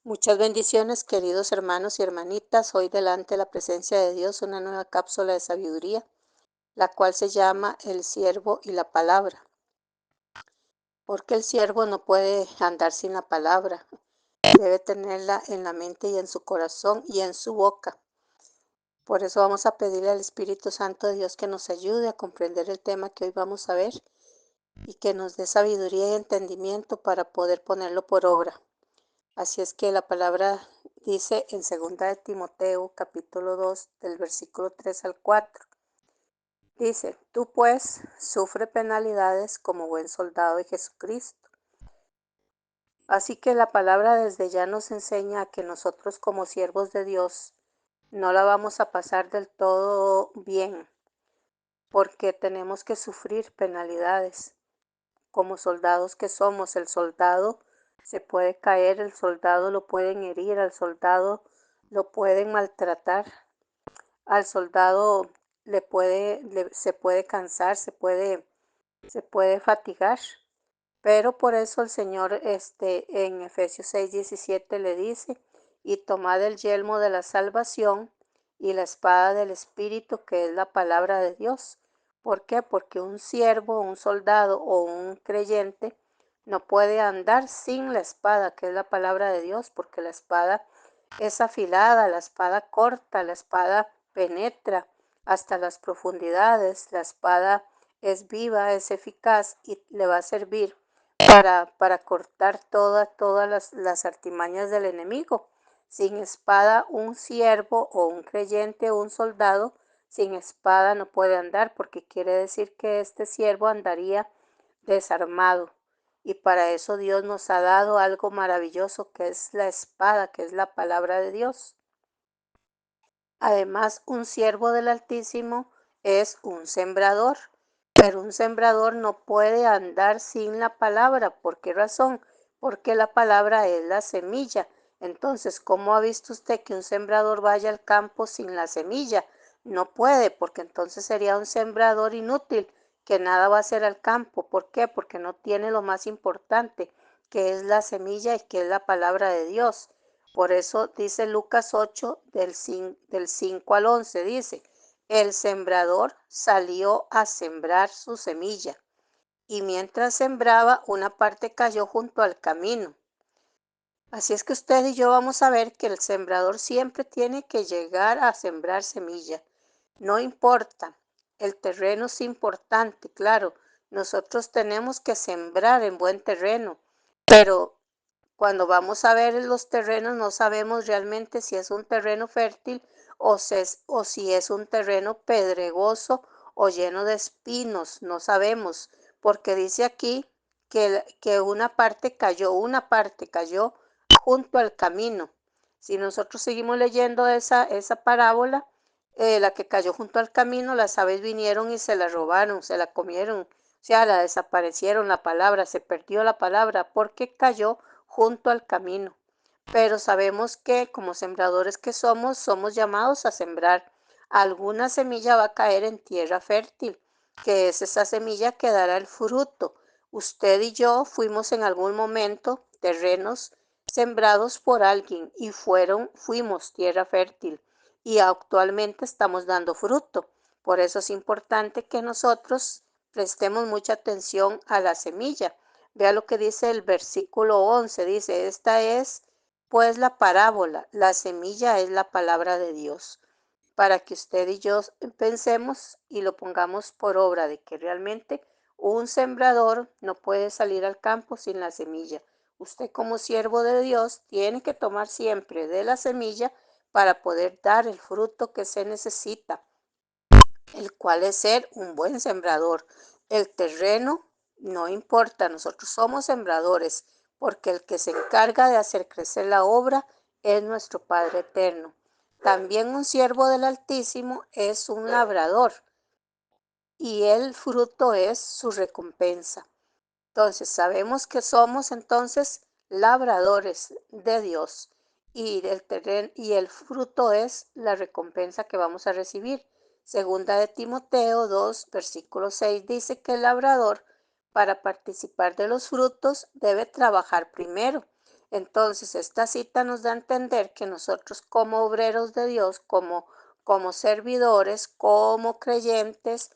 Muchas bendiciones, queridos hermanos y hermanitas. Hoy delante de la presencia de Dios una nueva cápsula de sabiduría, la cual se llama El siervo y la palabra. Porque el siervo no puede andar sin la palabra, debe tenerla en la mente y en su corazón y en su boca. Por eso vamos a pedirle al Espíritu Santo de Dios que nos ayude a comprender el tema que hoy vamos a ver y que nos dé sabiduría y entendimiento para poder ponerlo por obra. Así es que la palabra dice en 2 de Timoteo, capítulo 2, del versículo 3 al 4. Dice, tú pues sufre penalidades como buen soldado de Jesucristo. Así que la palabra desde ya nos enseña que nosotros como siervos de Dios no la vamos a pasar del todo bien, porque tenemos que sufrir penalidades. Como soldados que somos, el soldado se puede caer, el soldado lo pueden herir, al soldado lo pueden maltratar, al soldado se puede cansar, se puede fatigar. Pero por eso el Señor en Efesios 6:17 le dice, y tomad el yelmo de la salvación y la espada del Espíritu, que es la palabra de Dios. ¿Por qué? Porque un siervo, un soldado o un creyente no puede andar sin la espada, que es la palabra de Dios, porque la espada es afilada, la espada corta, la espada penetra hasta las profundidades, la espada es viva, es eficaz y le va a servir para cortar todas las artimañas del enemigo. Sin espada, un siervo o un creyente o un soldado sin espada no puede andar, porque quiere decir que este siervo andaría desarmado. Y para eso Dios nos ha dado algo maravilloso, que es la espada, que es la palabra de Dios. Además, un siervo del Altísimo es un sembrador, pero un sembrador no puede andar sin la palabra. ¿Por qué razón? Porque la palabra es la semilla. Entonces, ¿cómo ha visto usted que un sembrador vaya al campo sin la semilla? No puede, porque entonces sería un sembrador inútil, que nada va a hacer al campo. ¿Por qué? Porque no tiene lo más importante, que es la semilla y que es la palabra de Dios. Por eso dice Lucas 8, del 5 al 11, dice, el sembrador salió a sembrar su semilla, y mientras sembraba, una parte cayó junto al camino. Así es que usted y yo vamos a ver que el sembrador siempre tiene que llegar a sembrar semilla. No importa, el terreno es importante, claro, nosotros tenemos que sembrar en buen terreno, pero cuando vamos a ver los terrenos no sabemos realmente si es un terreno fértil o si es un terreno pedregoso o lleno de espinos, no sabemos, porque dice aquí que una parte cayó junto al camino. Si nosotros seguimos leyendo esa parábola, la que cayó junto al camino, las aves vinieron y se la robaron, se la comieron, o sea, la desaparecieron la palabra, se perdió la palabra porque cayó junto al camino. Pero sabemos que como sembradores que somos llamados a sembrar. Alguna semilla va a caer en tierra fértil, que es esa semilla que dará el fruto. Usted y yo fuimos en algún momento terrenos sembrados por alguien y fuimos tierra fértil y actualmente estamos dando fruto. Por eso es importante que nosotros prestemos mucha atención a la semilla. Vea lo que dice el versículo 11, dice, esta es pues la parábola, la semilla es la palabra de Dios, para que usted y yo pensemos y lo pongamos por obra de que realmente un sembrador no puede salir al campo sin la semilla. Usted como siervo de Dios tiene que tomar siempre de la semilla para poder dar el fruto que se necesita, el cual es ser un buen sembrador. El terreno no importa, nosotros somos sembradores, porque el que se encarga de hacer crecer la obra es nuestro Padre eterno. También un siervo del Altísimo es un labrador, y el fruto es su recompensa. Entonces, sabemos que somos entonces labradores de Dios, y el fruto es la recompensa que vamos a recibir. Segunda de Timoteo 2, versículo 6 dice que el labrador, para participar de los frutos, debe trabajar primero. Entonces, esta cita nos da a entender que nosotros como obreros de Dios, como servidores, como creyentes,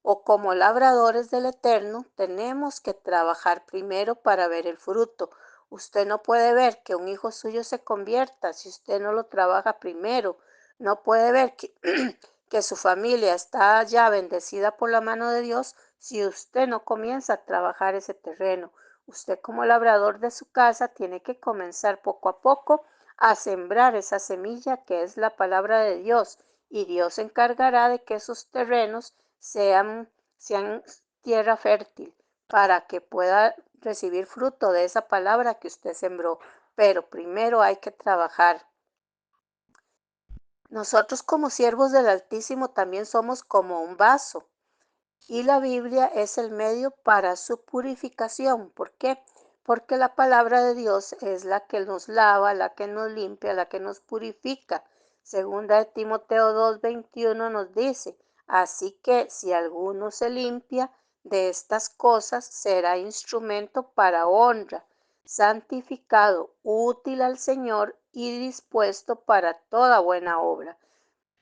o como labradores del Eterno, tenemos que trabajar primero para ver el fruto. Usted no puede ver que un hijo suyo se convierta si usted no lo trabaja primero. No puede ver que, que su familia está ya bendecida por la mano de Dios si usted no comienza a trabajar ese terreno. Usted como labrador de su casa tiene que comenzar poco a poco a sembrar esa semilla que es la palabra de Dios, y Dios se encargará de que esos terrenos sean tierra fértil para que pueda recibir fruto de esa palabra que usted sembró. Pero primero hay que trabajar. Nosotros como siervos del Altísimo también somos como un vaso, y la Biblia es el medio para su purificación. ¿Por qué? Porque la palabra de Dios es la que nos lava, la que nos limpia, la que nos purifica. Segunda de Timoteo 2:21 nos dice: así que si alguno se limpia de estas cosas, será instrumento para honra, santificado, útil al Señor y dispuesto para toda buena obra.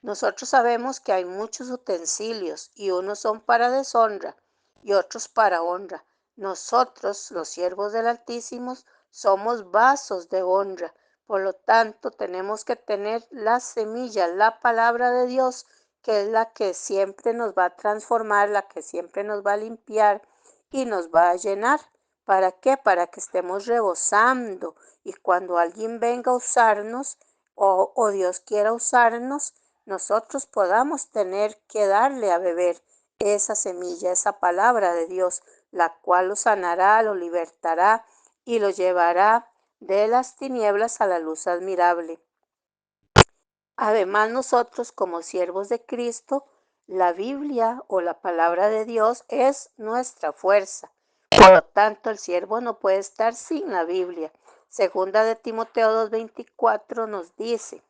Nosotros sabemos que hay muchos utensilios, y unos son para deshonra y otros para honra. Nosotros, los siervos del Altísimo, somos vasos de honra. Por lo tanto, tenemos que tener la semilla, la palabra de Dios, que es la que siempre nos va a transformar, la que siempre nos va a limpiar y nos va a llenar. ¿Para qué? Para que estemos rebosando, y cuando alguien venga a usarnos, o Dios quiera usarnos, nosotros podamos tener que darle a beber esa semilla, esa palabra de Dios, la cual lo sanará, lo libertará y lo llevará de las tinieblas a la luz admirable. Además, nosotros como siervos de Cristo, la Biblia o la palabra de Dios es nuestra fuerza. Por lo tanto, el siervo no puede estar sin la Biblia. Segunda de Timoteo 2:24 nos dice: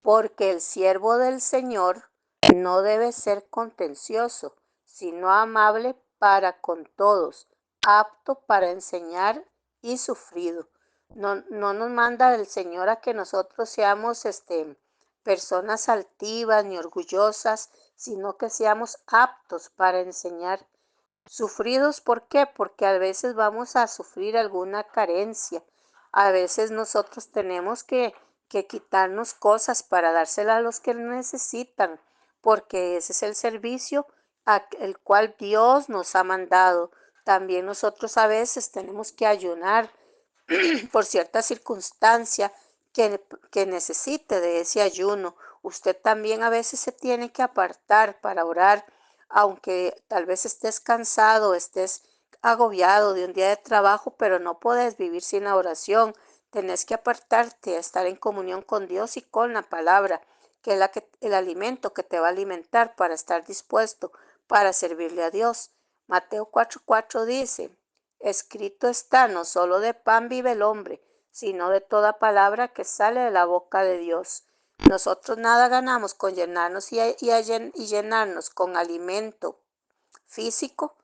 porque el siervo del Señor no debe ser contencioso, sino amable para con todos, apto para enseñar y sufrido. No nos manda el Señor a que nosotros seamos personas altivas ni orgullosas, sino que seamos aptos para enseñar. Sufridos, ¿por qué? Porque a veces vamos a sufrir alguna carencia. A veces nosotros tenemos que quitarnos cosas para dárselas a los que necesitan, porque ese es el servicio el cual Dios nos ha mandado. También nosotros a veces tenemos que ayunar por cierta circunstancia que necesite de ese ayuno. Usted también a veces se tiene que apartar para orar, aunque tal vez estés cansado, estés agobiado de un día de trabajo, pero no puedes vivir sin la oración. Tenés que apartarte a estar en comunión con Dios y con la palabra, que es el alimento que te va a alimentar para estar dispuesto para servirle a Dios. Mateo 4:4 dice: escrito está, no solo de pan vive el hombre, sino de toda palabra que sale de la boca de Dios. Nosotros nada ganamos con llenarnos y llenarnos con alimento físico.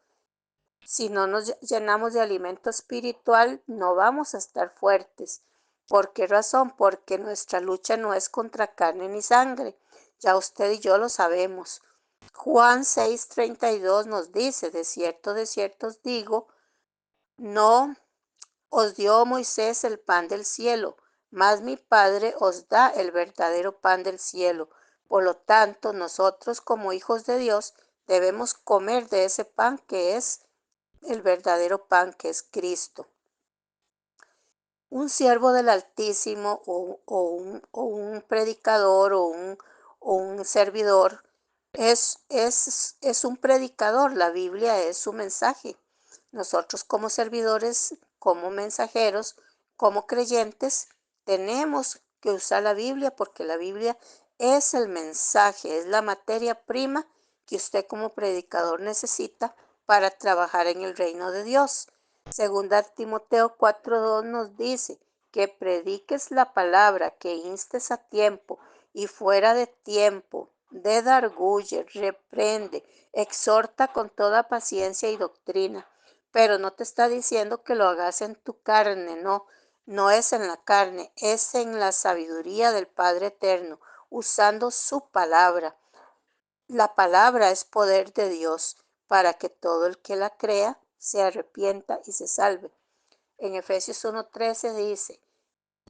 Si no nos llenamos de alimento espiritual, no vamos a estar fuertes. ¿Por qué razón? Porque nuestra lucha no es contra carne ni sangre. Ya usted y yo lo sabemos. Juan 6:32 nos dice: de cierto os digo, no os dio Moisés el pan del cielo, mas mi Padre os da el verdadero pan del cielo. Por lo tanto, nosotros como hijos de Dios debemos comer de ese pan que es el verdadero pan, que es Cristo. Un siervo del Altísimo o un predicador o un servidor es un predicador. La Biblia es su mensaje. Nosotros como servidores, como mensajeros, como creyentes, tenemos que usar la Biblia, porque la Biblia es el mensaje, es la materia prima que usted como predicador necesita para trabajar en el reino de Dios. Segunda Timoteo 4:2 nos dice: que prediques la palabra, que instes a tiempo y fuera de tiempo, redarguye, reprende, exhorta con toda paciencia y doctrina. pero no te está diciendo que lo hagas en tu carne, no, no es en la carne, es en la sabiduría del Padre Eterno, usando su palabra. La palabra es poder de Dios para que todo el que la crea se arrepienta y se salve. En Efesios 1:13 dice,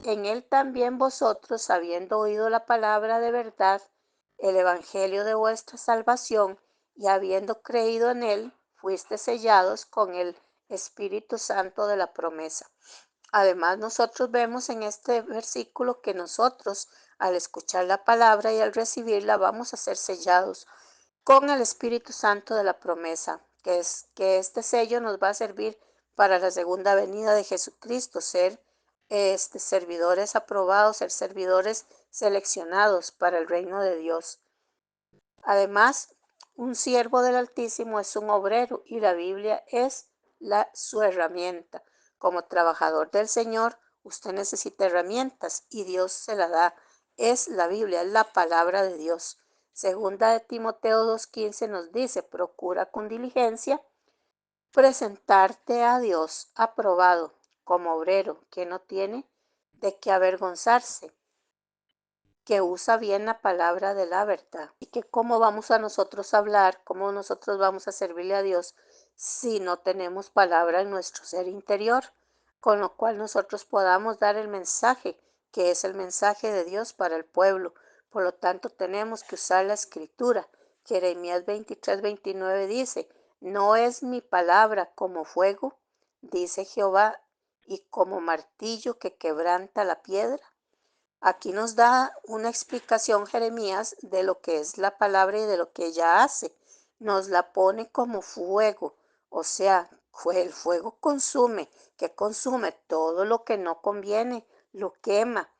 en él también vosotros, habiendo oído la palabra de verdad, el evangelio de vuestra salvación, y habiendo creído en él, fuiste sellados con el Espíritu Santo de la promesa. Además, nosotros vemos en este versículo que nosotros, al escuchar la palabra y al recibirla, vamos a ser sellados con el Espíritu Santo de la promesa, que es que este sello nos va a servir para la segunda venida de Jesucristo, ser servidores aprobados, ser servidores seleccionados para el reino de Dios. Además, un siervo del Altísimo es un obrero y la Biblia es su herramienta. Como trabajador del Señor, usted necesita herramientas y Dios se la da. Es la Biblia, es la palabra de Dios. Segunda de Timoteo 2:15 nos dice, procura con diligencia presentarte a Dios aprobado como obrero que no tiene de qué avergonzarse, que usa bien la palabra de la verdad. Y que cómo vamos a nosotros a hablar, cómo nosotros vamos a servirle a Dios si no tenemos palabra en nuestro ser interior, con lo cual nosotros podamos dar el mensaje, que es el mensaje de Dios para el pueblo. Por lo tanto, tenemos que usar la escritura. Jeremías 23:29 dice, no es mi palabra como fuego, dice Jehová, y como martillo que quebranta la piedra. Aquí nos da una explicación Jeremías de lo que es la palabra y de lo que ella hace. Nos la pone como fuego, o sea, el fuego consume, que consume todo lo que no conviene, lo quema.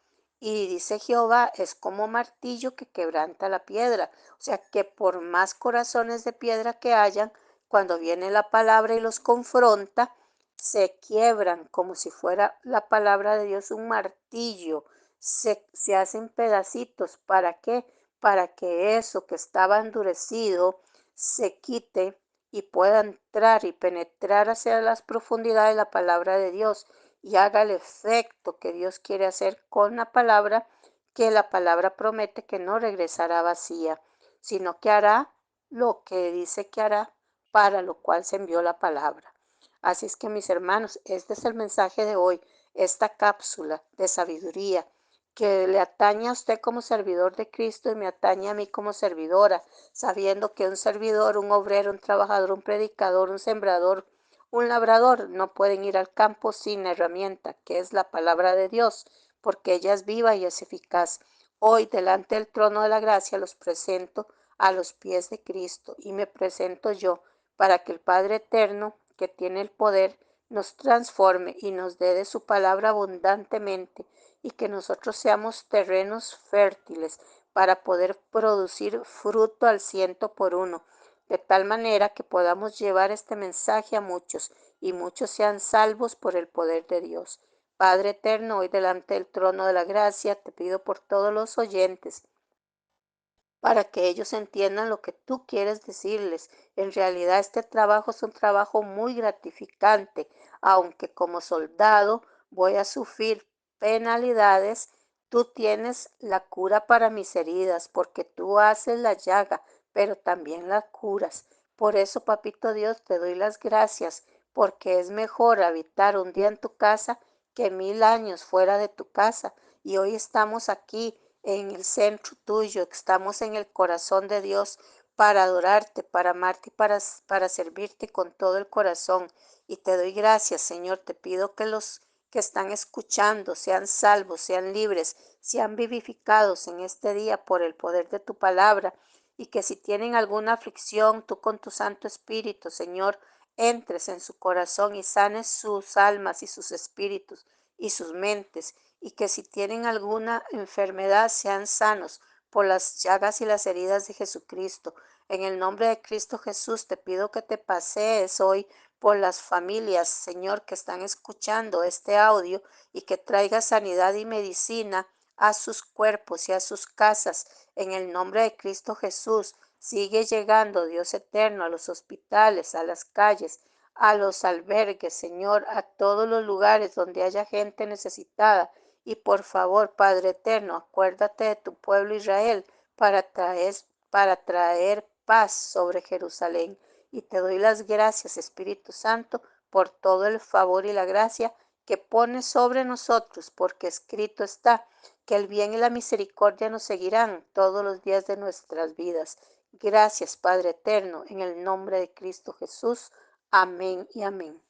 Y dice Jehová, es como martillo que quebranta la piedra. O sea, que por más corazones de piedra que hayan, cuando viene la palabra y los confronta, se quiebran como si fuera la palabra de Dios un martillo, se hacen pedacitos. ¿Para qué? Para que eso que estaba endurecido se quite y pueda entrar y penetrar hacia las profundidades de la palabra de Dios y haga el efecto que Dios quiere hacer con la palabra, que la palabra promete que no regresará vacía, sino que hará lo que dice que hará, para lo cual se envió la palabra. Así es que, mis hermanos, este es el mensaje de hoy, esta cápsula de sabiduría que le atañe a usted como servidor de Cristo y me atañe a mí como servidora, sabiendo que un servidor, un obrero, un trabajador, un predicador, un sembrador, un labrador no pueden ir al campo sin herramienta, que es la palabra de Dios, porque ella es viva y es eficaz. Hoy, delante del trono de la gracia, los presento a los pies de Cristo y me presento yo para que el Padre eterno, que tiene el poder, nos transforme y nos dé de su palabra abundantemente y que nosotros seamos terrenos fértiles para poder producir fruto al 100 por 1, de tal manera que podamos llevar este mensaje a muchos y muchos sean salvos por el poder de Dios. Padre eterno, hoy delante del trono de la gracia te pido por todos los oyentes para que ellos entiendan lo que tú quieres decirles. En realidad este trabajo es un trabajo muy gratificante, aunque como soldado voy a sufrir penalidades. Tú tienes la cura para mis heridas, porque tú haces la llaga, pero también la curas. Por eso, papito Dios, te doy las gracias, porque es mejor habitar un día en tu casa que 1000 años fuera de tu casa. Y hoy estamos aquí en el centro tuyo, estamos en el corazón de Dios para adorarte, para amarte y para servirte con todo el corazón. Y te doy gracias, Señor. Te pido que los que están escuchando sean salvos, sean libres, sean vivificados en este día por el poder de tu palabra. Y que si tienen alguna aflicción, tú con tu Santo Espíritu, Señor, entres en su corazón y sanes sus almas y sus espíritus y sus mentes, y que si tienen alguna enfermedad sean sanos por las llagas y las heridas de Jesucristo. En el nombre de Cristo Jesús te pido que te pasees hoy por las familias, Señor, que están escuchando este audio y que traiga sanidad y medicina a sus cuerpos y a sus casas. En el nombre de Cristo Jesús, sigue llegando, Dios eterno, a los hospitales, a las calles, a los albergues, Señor, a todos los lugares donde haya gente necesitada. Y por favor, Padre eterno, acuérdate de tu pueblo Israel para traer, para traer paz sobre Jerusalén. Y te doy las gracias, Espíritu Santo, por todo el favor y la gracia que pones sobre nosotros, porque escrito está que el bien y la misericordia nos seguirán todos los días de nuestras vidas. Gracias, Padre eterno, en el nombre de Cristo Jesús. Amén y amén.